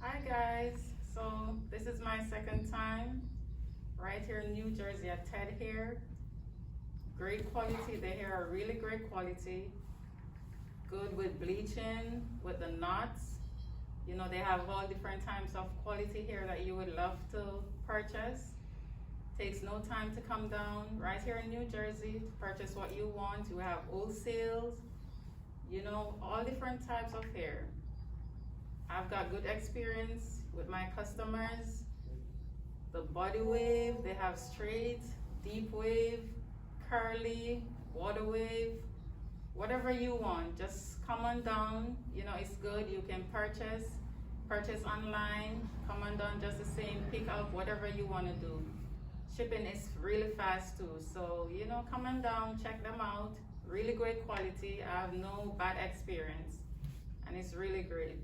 Hi guys, so this is my second time right here in New Jersey at TedHair. Great quality, the hair are really great quality. Good with bleaching, with the knots. You know, they have all different types of quality hair that you would love to purchase. Takes no time to come down right here in New Jersey to purchase what you want. You have wholesales, you know, all different types of hair. I've got good experience with my customers. The body wave, they have straight, deep wave, curly, water wave, whatever you want. Just come on down, you know, it's good. You can purchase online, come on down just the same, pick up whatever you want to do. Shipping is really fast too, so you know, come on down, check them out. Really great quality. I have no bad experience and it's really great.